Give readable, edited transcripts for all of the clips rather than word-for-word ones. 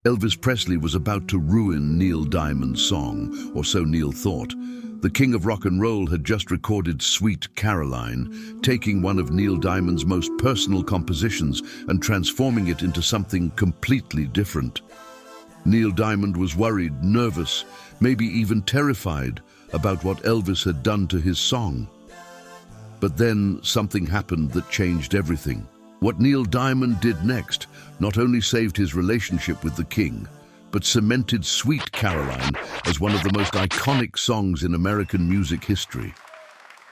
Elvis Presley was about to ruin Neil Diamond's song, or so Neil thought. The king of rock and roll had just recorded Sweet Caroline, taking one of Neil Diamond's most personal compositions and transforming it into something completely different. Neil Diamond was worried, nervous, maybe even terrified about what Elvis had done to his song. But then something happened that changed everything. What Neil Diamond did next not only saved his relationship with the king, but cemented Sweet Caroline as one of the most iconic songs in American music history.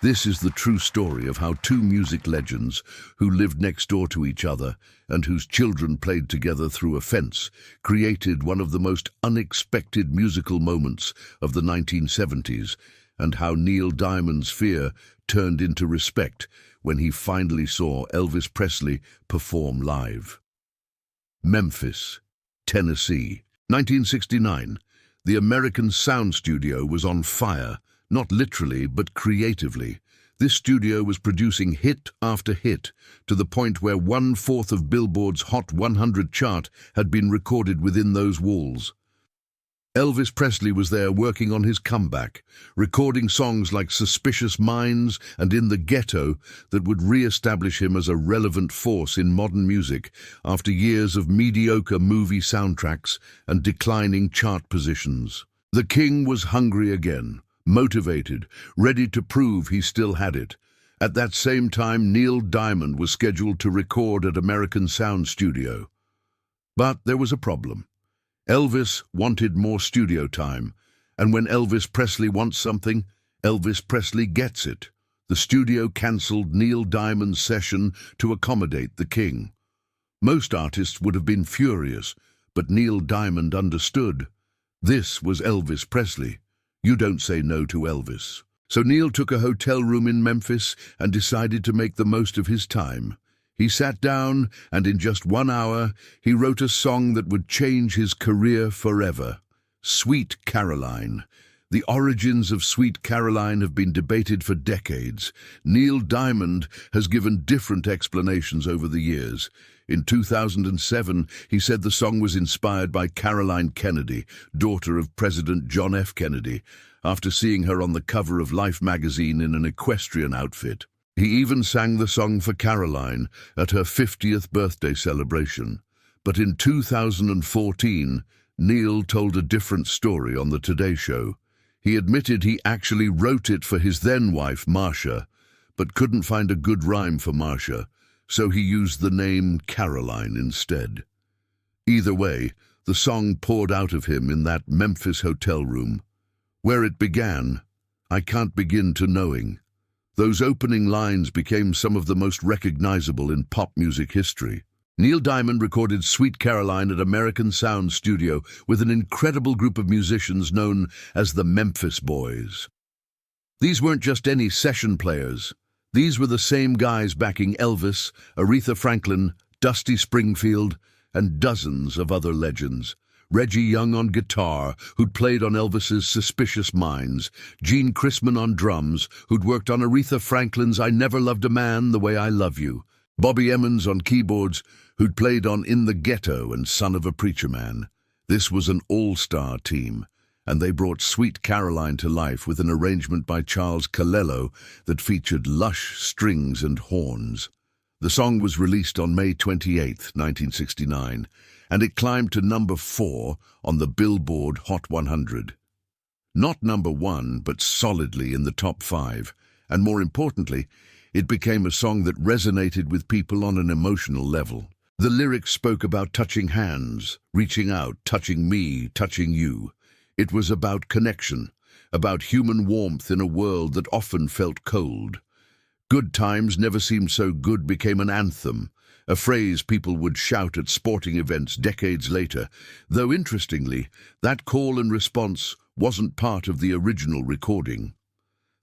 This is the true story of how two music legends who lived next door to each other and whose children played together through a fence created one of the most unexpected musical moments of the 1970s, and how Neil Diamond's fear turned into respect when he finally saw Elvis Presley perform live. Memphis, Tennessee, 1969. The American sound studio was on fire, not literally but creatively. This studio was producing hit after hit, to the point where 1/4 of Billboard's Hot 100 chart had been recorded within those walls. Elvis Presley was there working on his comeback, recording songs like Suspicious Minds and In the Ghetto that would re-establish him as a relevant force in modern music after years of mediocre movie soundtracks and declining chart positions. The king was hungry again, motivated, ready to prove he still had it. At that same time, Neil Diamond was scheduled to record at American Sound Studio. But there was a problem. Elvis wanted more studio time, and when Elvis Presley wants something, Elvis Presley gets it. The studio cancelled Neil Diamond's session to accommodate the king. Most artists would have been furious, but Neil Diamond understood. This was Elvis Presley. You don't say no to Elvis. So Neil took a hotel room in Memphis and decided to make the most of his time. He sat down, and in just 1 hour, he wrote a song that would change his career forever. Sweet Caroline. The origins of Sweet Caroline have been debated for decades. Neil Diamond has given different explanations over the years. In 2007, he said the song was inspired by Caroline Kennedy, daughter of President John F. Kennedy, after seeing her on the cover of Life magazine in an equestrian outfit. He even sang the song for Caroline at her 50th birthday celebration. But in 2014, Neil told a different story on the Today Show. He admitted he actually wrote it for his then-wife, Marsha, but couldn't find a good rhyme for Marsha, so he used the name Caroline instead. Either way, the song poured out of him in that Memphis hotel room. Where it began, I can't begin to knowing. Those opening lines became some of the most recognizable in pop music history. Neil Diamond recorded Sweet Caroline at American Sound Studio with an incredible group of musicians known as the Memphis Boys. These weren't just any session players. These were the same guys backing Elvis, Aretha Franklin, Dusty Springfield, and dozens of other legends. Reggie Young on guitar, who'd played on Elvis's Suspicious Minds, Gene Chrisman on drums, who'd worked on Aretha Franklin's I Never Loved a Man the Way I Love You, Bobby Emmons on keyboards, who'd played on In the Ghetto and Son of a Preacher Man. This was an all-star team, and they brought Sweet Caroline to life with an arrangement by Charles Calello that featured lush strings and horns. The song was released on May 28, 1969, and it climbed to number 4 on the Billboard Hot 100. Not number 1, but solidly in the top 5, and more importantly, it became a song that resonated with people on an emotional level. The lyrics spoke about touching hands, reaching out, touching me, touching you. It was about connection, about human warmth in a world that often felt cold. Good Times Never Seemed So Good became an anthem, a phrase people would shout at sporting events decades later, though interestingly, that call and response wasn't part of the original recording.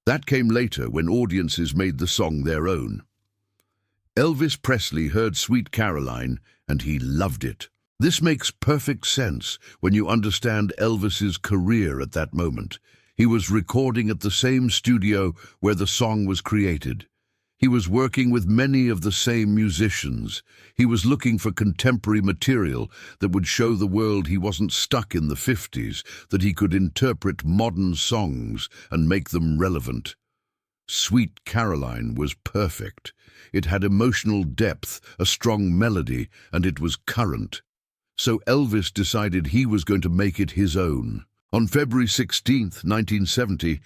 That came later when audiences made the song their own. Elvis Presley heard Sweet Caroline, and he loved it. This makes perfect sense when you understand Elvis's career at that moment. He was recording at the same studio where the song was created. He was working with many of the same musicians. He was looking for contemporary material that would show the world he wasn't stuck in the 50s, that he could interpret modern songs and make them relevant. Sweet Caroline was perfect. It had emotional depth, a strong melody, and it was current. So Elvis decided he was going to make it his own. On February 16, 1970,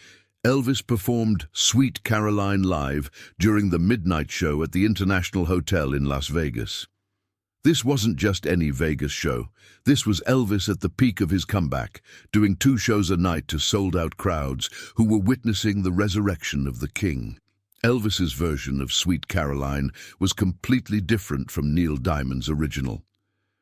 Elvis performed Sweet Caroline live during the midnight show at the International Hotel in Las Vegas. This wasn't just any Vegas show. This was Elvis at the peak of his comeback, doing 2 shows a night to sold-out crowds who were witnessing the resurrection of the king. Elvis's version of Sweet Caroline was completely different from Neil Diamond's original.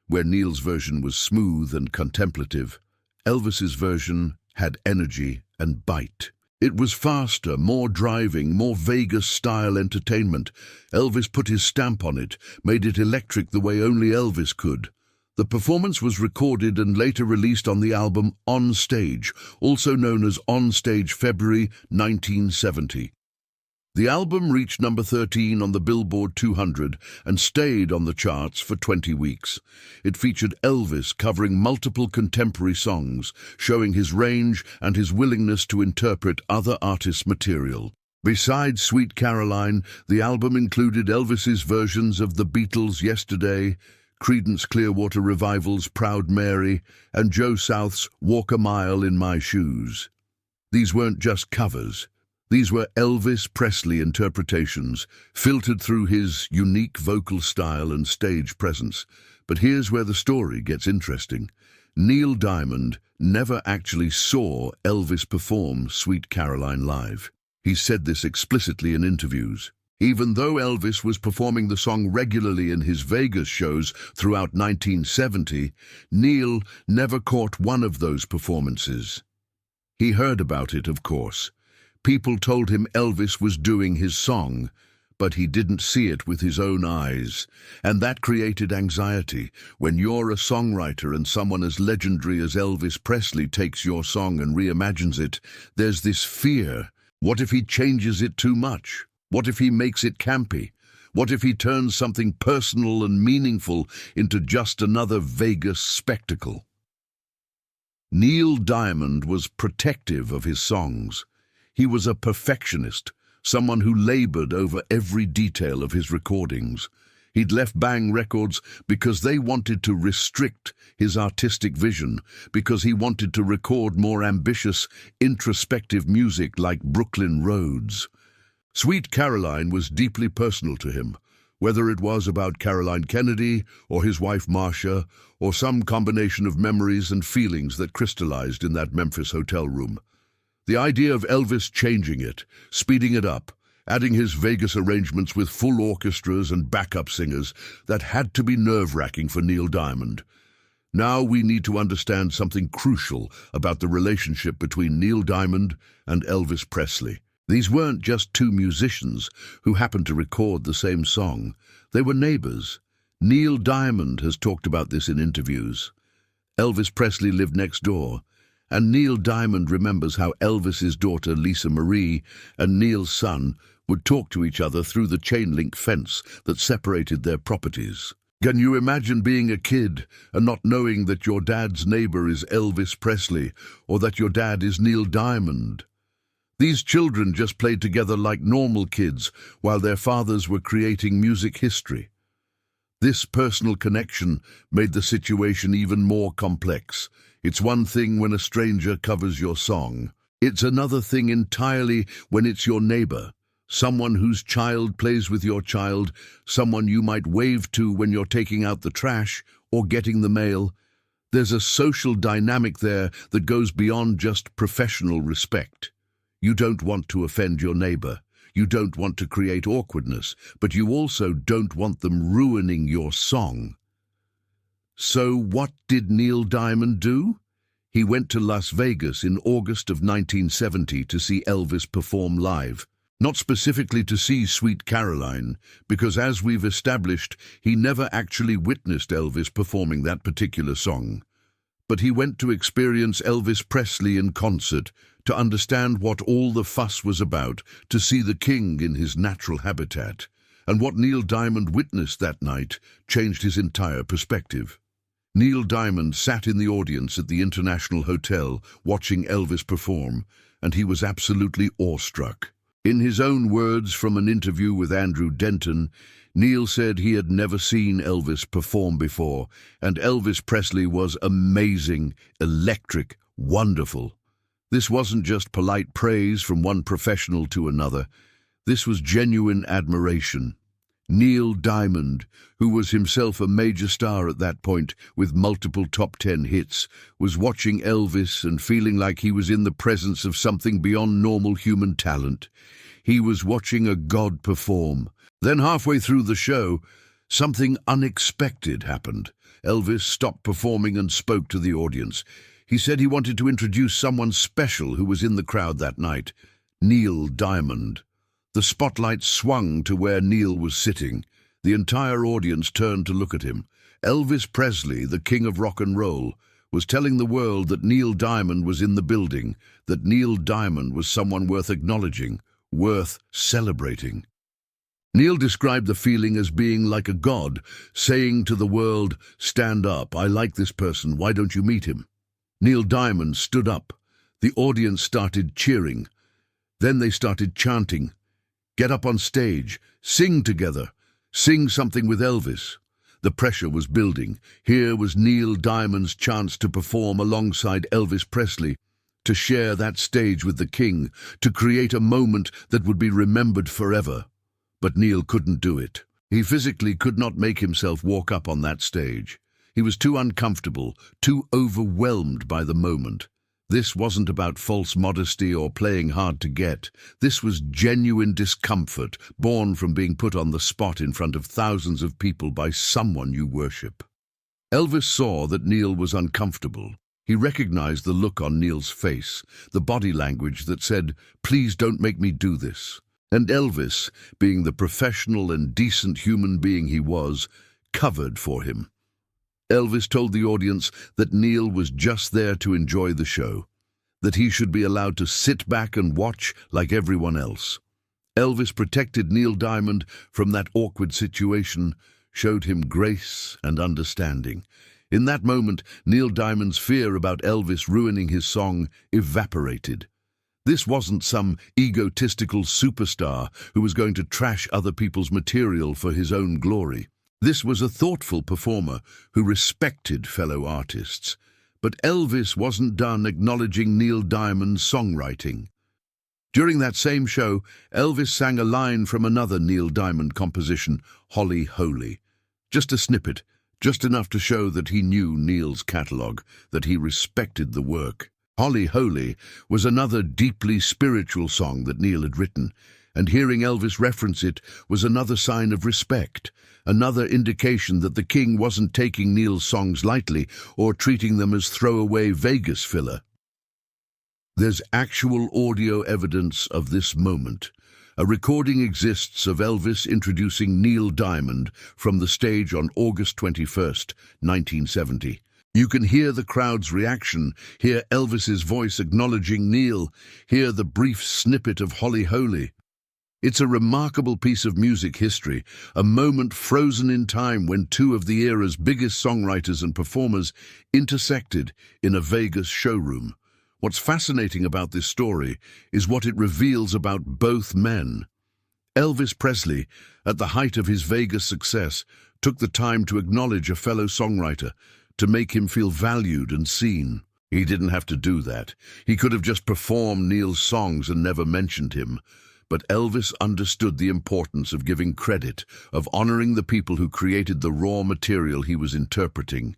Where Neil's version was smooth and contemplative, Elvis's version had energy and bite. It was faster, more driving, more Vegas-style entertainment. Elvis put his stamp on it, made it electric the way only Elvis could. The performance was recorded and later released on the album On Stage, also known as On Stage February 1970. The album reached number 13 on the Billboard 200 and stayed on the charts for 20 weeks. It featured Elvis covering multiple contemporary songs, showing his range and his willingness to interpret other artists' material. Besides Sweet Caroline, the album included Elvis's versions of The Beatles' Yesterday, Creedence Clearwater Revival's Proud Mary, and Joe South's Walk a Mile in My Shoes. These weren't just covers. These were Elvis Presley interpretations, filtered through his unique vocal style and stage presence. But here's where the story gets interesting. Neil Diamond never actually saw Elvis perform Sweet Caroline live. He said this explicitly in interviews. Even though Elvis was performing the song regularly in his Vegas shows throughout 1970, Neil never caught one of those performances. He heard about it, of course. People told him Elvis was doing his song, but he didn't see it with his own eyes. And that created anxiety. When you're a songwriter and someone as legendary as Elvis Presley takes your song and reimagines it, there's this fear. What if he changes it too much? What if he makes it campy? What if he turns something personal and meaningful into just another Vegas spectacle? Neil Diamond was protective of his songs. He was a perfectionist, someone who labored over every detail of his recordings. He'd left Bang Records because they wanted to restrict his artistic vision, because he wanted to record more ambitious, introspective music like Brooklyn Roads. Sweet Caroline was deeply personal to him, whether it was about Caroline Kennedy or his wife Marcia, or some combination of memories and feelings that crystallized in that Memphis hotel room. The idea of Elvis changing it, speeding it up, adding his Vegas arrangements with full orchestras and backup singers, that had to be nerve-wracking for Neil Diamond. Now we need to understand something crucial about the relationship between Neil Diamond and Elvis Presley. These weren't just 2 musicians who happened to record the same song. They were neighbors. Neil Diamond has talked about this in interviews. Elvis Presley lived next door, and Neil Diamond remembers how Elvis's daughter Lisa Marie and Neil's son would talk to each other through the chain-link fence that separated their properties. Can you imagine being a kid and not knowing that your dad's neighbor is Elvis Presley or that your dad is Neil Diamond? These children just played together like normal kids while their fathers were creating music history. This personal connection made the situation even more complex. It's one thing when a stranger covers your song. It's another thing entirely when it's your neighbor, someone whose child plays with your child, someone you might wave to when you're taking out the trash or getting the mail. There's a social dynamic there that goes beyond just professional respect. You don't want to offend your neighbor. You don't want to create awkwardness, but you also don't want them ruining your song. So what did Neil Diamond do? He went to Las Vegas in August of 1970 to see Elvis perform live. Not specifically to see Sweet Caroline, because as we've established, he never actually witnessed Elvis performing that particular song. But he went to experience Elvis Presley in concert, to understand what all the fuss was about, to see the king in his natural habitat. And what Neil Diamond witnessed that night changed his entire perspective. Neil Diamond sat in the audience at the International Hotel watching Elvis perform, and he was absolutely awestruck. In his own words from an interview with Andrew Denton, Neil said he had never seen Elvis perform before, and Elvis Presley was amazing, electric, wonderful. This wasn't just polite praise from one professional to another. This was genuine admiration. Neil Diamond, who was himself a major star at that point with multiple top 10 hits, was watching Elvis and feeling like he was in the presence of something beyond normal human talent. He was watching a god perform. Then halfway through the show, something unexpected happened. Elvis stopped performing and spoke to the audience. He said he wanted to introduce someone special who was in the crowd that night, Neil Diamond. The spotlight swung to where Neil was sitting. The entire audience turned to look at him. Elvis Presley, the king of rock and roll, was telling the world that Neil Diamond was in the building, that Neil Diamond was someone worth acknowledging, worth celebrating. Neil described the feeling as being like a god, saying to the world, "Stand up, I like this person, why don't you meet him?" Neil Diamond stood up. The audience started cheering. Then they started chanting, "Get up on stage, sing together, sing something with Elvis." The pressure was building. Here was Neil Diamond's chance to perform alongside Elvis Presley, to share that stage with the king, to create a moment that would be remembered forever. But Neil couldn't do it. He physically could not make himself walk up on that stage. He was too uncomfortable, too overwhelmed by the moment. This wasn't about false modesty or playing hard to get. This was genuine discomfort, born from being put on the spot in front of thousands of people by someone you worship. Elvis saw that Neil was uncomfortable. He recognized the look on Neil's face, the body language that said, "Please don't make me do this." And Elvis, being the professional and decent human being he was, covered for him. Elvis told the audience that Neil was just there to enjoy the show, that he should be allowed to sit back and watch like everyone else. Elvis protected Neil Diamond from that awkward situation, showed him grace and understanding. In that moment, Neil Diamond's fear about Elvis ruining his song evaporated. This wasn't some egotistical superstar who was going to trash other people's material for his own glory. This was a thoughtful performer who respected fellow artists. But Elvis wasn't done acknowledging Neil Diamond's songwriting. During that same show, Elvis sang a line from another Neil Diamond composition, "Holly Holy." Just a snippet, just enough to show that he knew Neil's catalogue, that he respected the work. "Holly Holy" was another deeply spiritual song that Neil had written, and hearing Elvis reference it was another sign of respect, another indication that the king wasn't taking Neil's songs lightly or treating them as throwaway Vegas filler. There's actual audio evidence of this moment. A recording exists of Elvis introducing Neil Diamond from the stage on August 21st, 1970. You can hear the crowd's reaction, hear Elvis's voice acknowledging Neil, hear the brief snippet of "Holly Holy." It's a remarkable piece of music history, a moment frozen in time when two of the era's biggest songwriters and performers intersected in a Vegas showroom. What's fascinating about this story is what it reveals about both men. Elvis Presley, at the height of his Vegas success, took the time to acknowledge a fellow songwriter, to make him feel valued and seen. He didn't have to do that. He could have just performed Neil's songs and never mentioned him. But Elvis understood the importance of giving credit, of honoring the people who created the raw material he was interpreting.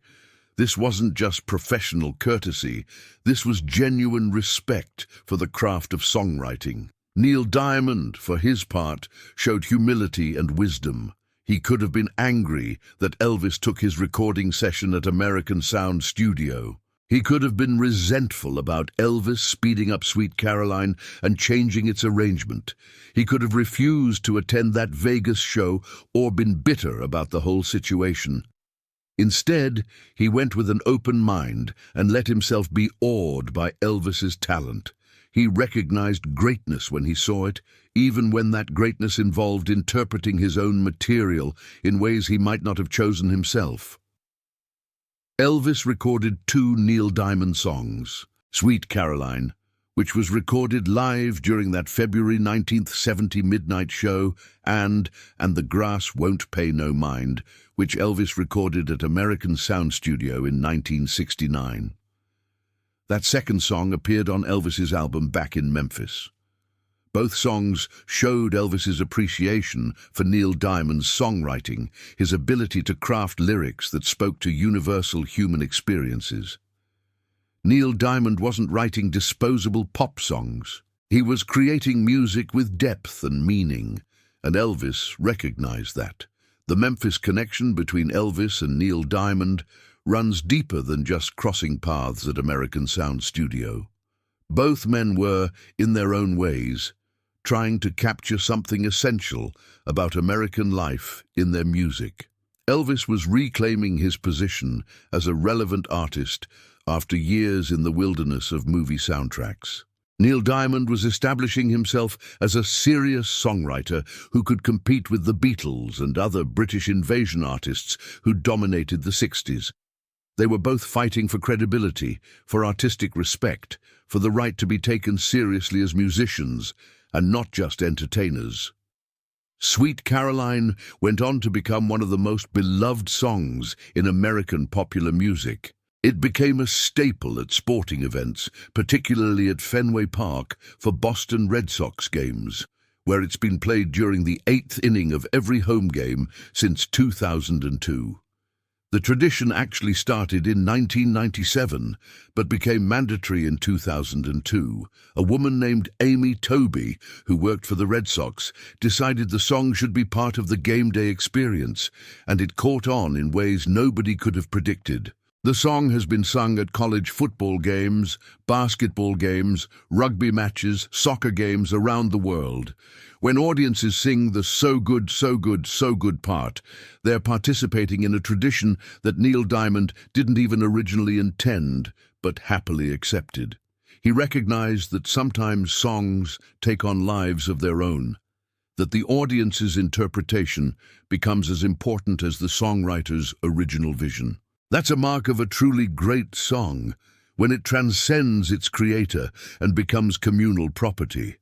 This wasn't just professional courtesy. This was genuine respect for the craft of songwriting. Neil Diamond, for his part, showed humility and wisdom. He could have been angry that Elvis took his recording session at American Sound Studio. He could have been resentful about Elvis speeding up Sweet Caroline and changing its arrangement. He could have refused to attend that Vegas show or been bitter about the whole situation. Instead, he went with an open mind and let himself be awed by Elvis's talent. He recognized greatness when he saw it, even when that greatness involved interpreting his own material in ways he might not have chosen himself. Elvis recorded 2 Neil Diamond songs, Sweet Caroline, which was recorded live during that February 1970 midnight show, and the Grass Won't Pay No Mind, which Elvis recorded at American Sound Studio in 1969. That second song appeared on Elvis's album Back in Memphis. Both songs showed Elvis's appreciation for Neil Diamond's songwriting, his ability to craft lyrics that spoke to universal human experiences. Neil Diamond wasn't writing disposable pop songs. He was creating music with depth and meaning, and Elvis recognized that. The Memphis connection between Elvis and Neil Diamond runs deeper than just crossing paths at American Sound Studio. Both men were, in their own ways, trying to capture something essential about American life in their music. Elvis was reclaiming his position as a relevant artist after years in the wilderness of movie soundtracks. Neil Diamond was establishing himself as a serious songwriter who could compete with the Beatles and other British invasion artists who dominated the 60s. They were both fighting for credibility, for artistic respect, for the right to be taken seriously as musicians and not just entertainers. Sweet Caroline went on to become one of the most beloved songs in American popular music. It became a staple at sporting events, particularly at Fenway Park for Boston Red Sox games, where it's been played during the 8th inning of every home game since 2002. The tradition actually started in 1997, but became mandatory in 2002. A woman named Amy Toby, who worked for the Red Sox, decided the song should be part of the game day experience, and it caught on in ways nobody could have predicted. The song has been sung at college football games, basketball games, rugby matches, soccer games around the world. When audiences sing the "so good, so good, so good" part, they're participating in a tradition that Neil Diamond didn't even originally intend, but happily accepted. He recognized that sometimes songs take on lives of their own, that the audience's interpretation becomes as important as the songwriter's original vision. That's a mark of a truly great song, when it transcends its creator and becomes communal property.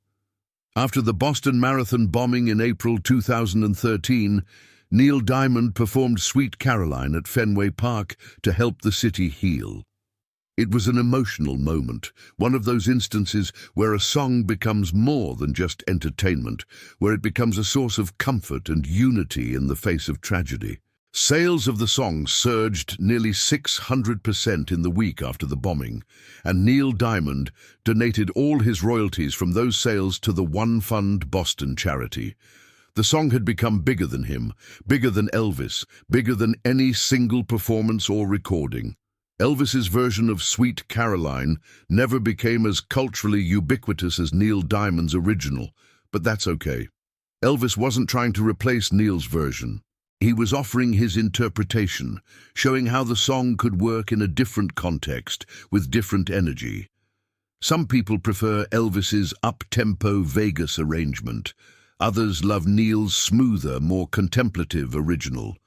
After the Boston Marathon bombing in April 2013, Neil Diamond performed Sweet Caroline at Fenway Park to help the city heal. It was an emotional moment, one of those instances where a song becomes more than just entertainment, where it becomes a source of comfort and unity in the face of tragedy. Sales of the song surged nearly 600% in the week after the bombing, and Neil Diamond donated all his royalties from those sales to the One Fund Boston charity. The song had become bigger than him, bigger than Elvis, bigger than any single performance or recording. Elvis's version of Sweet Caroline never became as culturally ubiquitous as Neil Diamond's original, but that's okay. Elvis wasn't trying to replace Neil's version. He was offering his interpretation, showing how the song could work in a different context, with different energy. Some people prefer Elvis's up-tempo Vegas arrangement. Others love Neil's smoother, more contemplative original.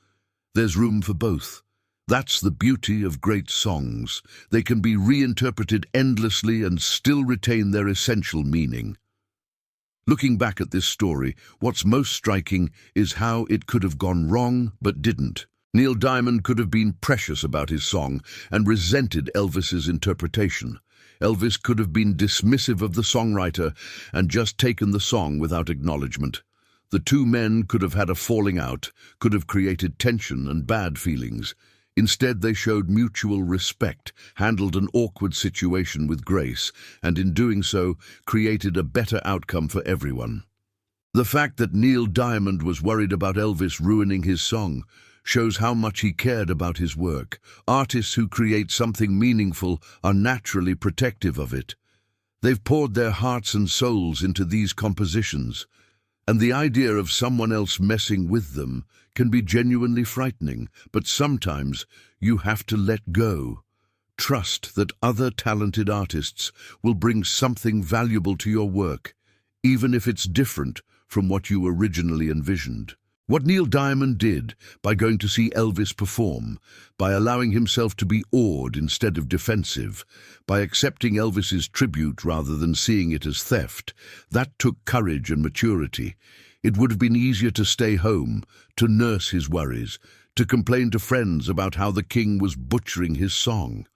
There's room for both. That's the beauty of great songs. They can be reinterpreted endlessly and still retain their essential meaning. Looking back at this story, what's most striking is how it could have gone wrong but didn't. Neil Diamond could have been precious about his song and resented Elvis's interpretation. Elvis could have been dismissive of the songwriter and just taken the song without acknowledgement. The two men could have had a falling out, could have created tension and bad feelings. Instead, they showed mutual respect, handled an awkward situation with grace, and in doing so, created a better outcome for everyone. The fact that Neil Diamond was worried about Elvis ruining his song shows how much he cared about his work. Artists who create something meaningful are naturally protective of it. They've poured their hearts and souls into these compositions, and the idea of someone else messing with them can be genuinely frightening, but sometimes you have to let go. trust that other talented artists will bring something valuable to your work, even if it's different from what you originally envisioned. What Neil Diamond did by going to see Elvis perform, by allowing himself to be awed instead of defensive, by accepting Elvis's tribute rather than seeing it as theft, that took courage and maturity. It would have been easier to stay home, to nurse his worries, to complain to friends about how the king was butchering his song.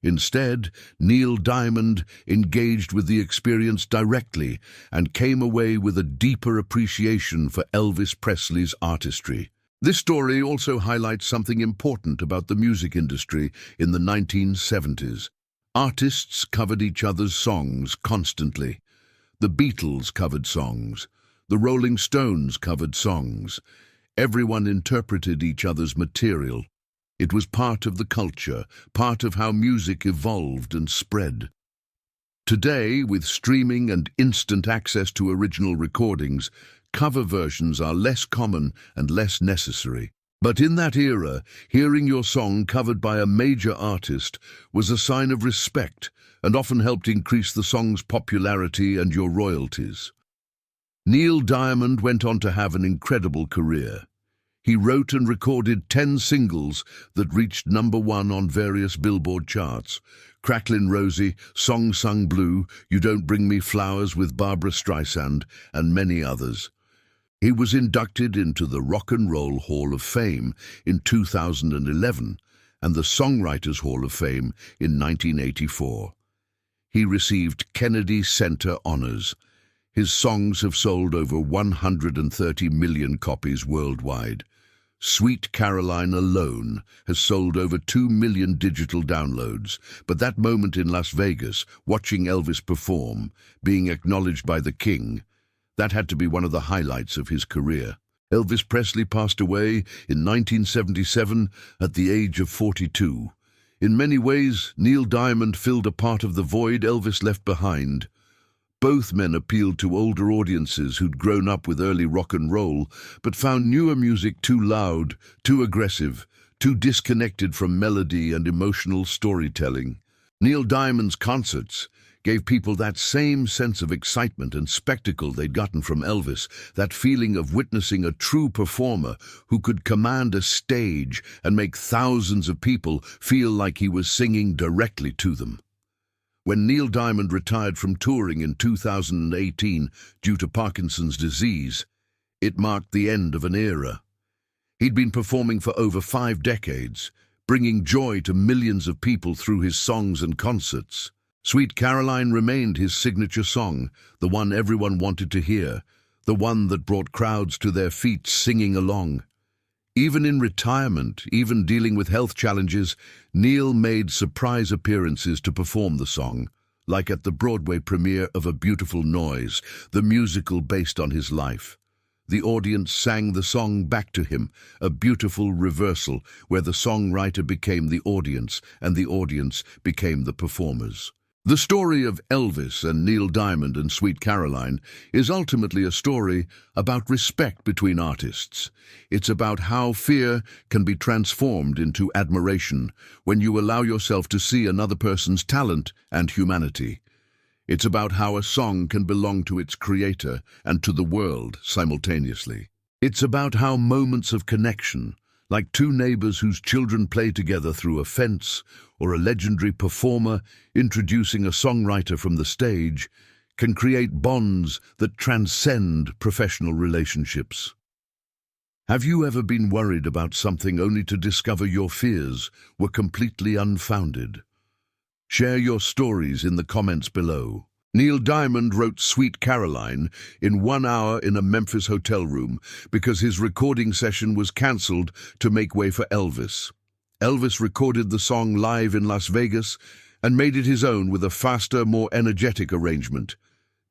Instead, Neil Diamond engaged with the experience directly and came away with a deeper appreciation for Elvis Presley's artistry. This story also highlights something important about the music industry in the 1970s. Artists covered each other's songs constantly. The Beatles covered songs. The Rolling Stones covered songs. Everyone interpreted each other's material. It was part of the culture, part of how music evolved and spread. Today, with streaming and instant access to original recordings, cover versions are less common and less necessary. But in that era, hearing your song covered by a major artist was a sign of respect and often helped increase the song's popularity and your royalties. Neil Diamond went on to have an incredible career. He wrote and recorded 10 singles that reached #1 on various Billboard charts. Cracklin' Rosie, Song Sung Blue, You Don't Bring Me Flowers with Barbra Streisand, and many others. He was inducted into the Rock and Roll Hall of Fame in 2011 and the Songwriters Hall of Fame in 1984. He received Kennedy Center honors. His songs have sold over 130 million copies worldwide. Sweet Caroline alone has sold over 2 million digital downloads, but that moment in Las Vegas, watching Elvis perform, being acknowledged by the king, that had to be one of the highlights of his career. Elvis Presley passed away in 1977 at the age of 42. In many ways, Neil Diamond filled a part of the void Elvis left behind. Both men appealed to older audiences who'd grown up with early rock and roll, but found newer music too loud, too aggressive, too disconnected from melody and emotional storytelling. Neil Diamond's concerts gave people that same sense of excitement and spectacle they'd gotten from Elvis, that feeling of witnessing a true performer who could command a stage and make thousands of people feel like he was singing directly to them. When Neil Diamond retired from touring in 2018 due to Parkinson's disease, it marked the end of an era. He'd been performing for over 5 decades, bringing joy to millions of people through his songs and concerts. Sweet Caroline remained his signature song, the one everyone wanted to hear, the one that brought crowds to their feet singing along. Even in retirement, even dealing with health challenges, Neil made surprise appearances to perform the song, like at the Broadway premiere of A Beautiful Noise, the musical based on his life. The audience sang the song back to him, a beautiful reversal where the songwriter became the audience and the audience became the performers. The story of Elvis and Neil Diamond and Sweet Caroline is ultimately a story about respect between artists. It's about how fear can be transformed into admiration when you allow yourself to see another person's talent and humanity. It's about how a song can belong to its creator and to the world simultaneously. It's about how moments of connection, like 2 neighbors whose children play together through a fence, or a legendary performer introducing a songwriter from the stage, can create bonds that transcend professional relationships. Have you ever been worried about something only to discover your fears were completely unfounded? Share your stories in the comments below. Neil Diamond wrote Sweet Caroline in 1 hour in a Memphis hotel room because his recording session was cancelled to make way for Elvis. Elvis recorded the song live in Las Vegas and made it his own with a faster, more energetic arrangement.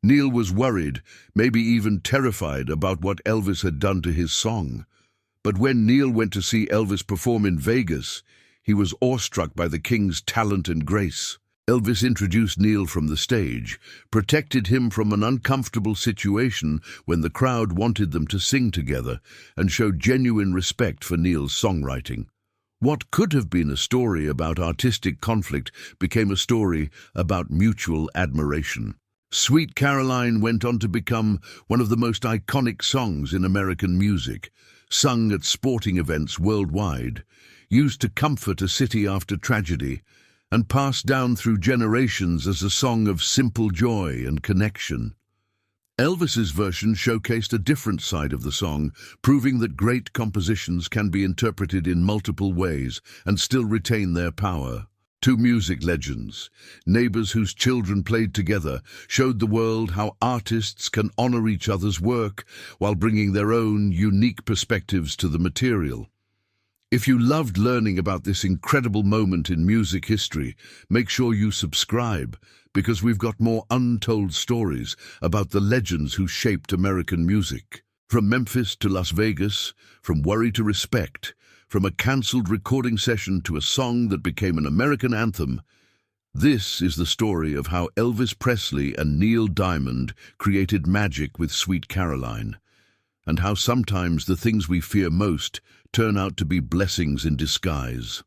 Neil was worried, maybe even terrified about what Elvis had done to his song. But when Neil went to see Elvis perform in Vegas, he was awestruck by the king's talent and grace. Elvis introduced Neil from the stage, protected him from an uncomfortable situation when the crowd wanted them to sing together, and showed genuine respect for Neil's songwriting. What could have been a story about artistic conflict became a story about mutual admiration. Sweet Caroline went on to become one of the most iconic songs in American music, sung at sporting events worldwide, used to comfort a city after tragedy, and passed down through generations as a song of simple joy and connection. Elvis's version showcased a different side of the song, proving that great compositions can be interpreted in multiple ways and still retain their power. Two music legends, neighbors whose children played together, showed the world how artists can honor each other's work while bringing their own unique perspectives to the material. If you loved learning about this incredible moment in music history, make sure you subscribe, because we've got more untold stories about the legends who shaped American music. From Memphis to Las Vegas, from worry to respect, from a cancelled recording session to a song that became an American anthem, this is the story of how Elvis Presley and Neil Diamond created magic with Sweet Caroline, and how sometimes the things we fear most turn out to be blessings in disguise.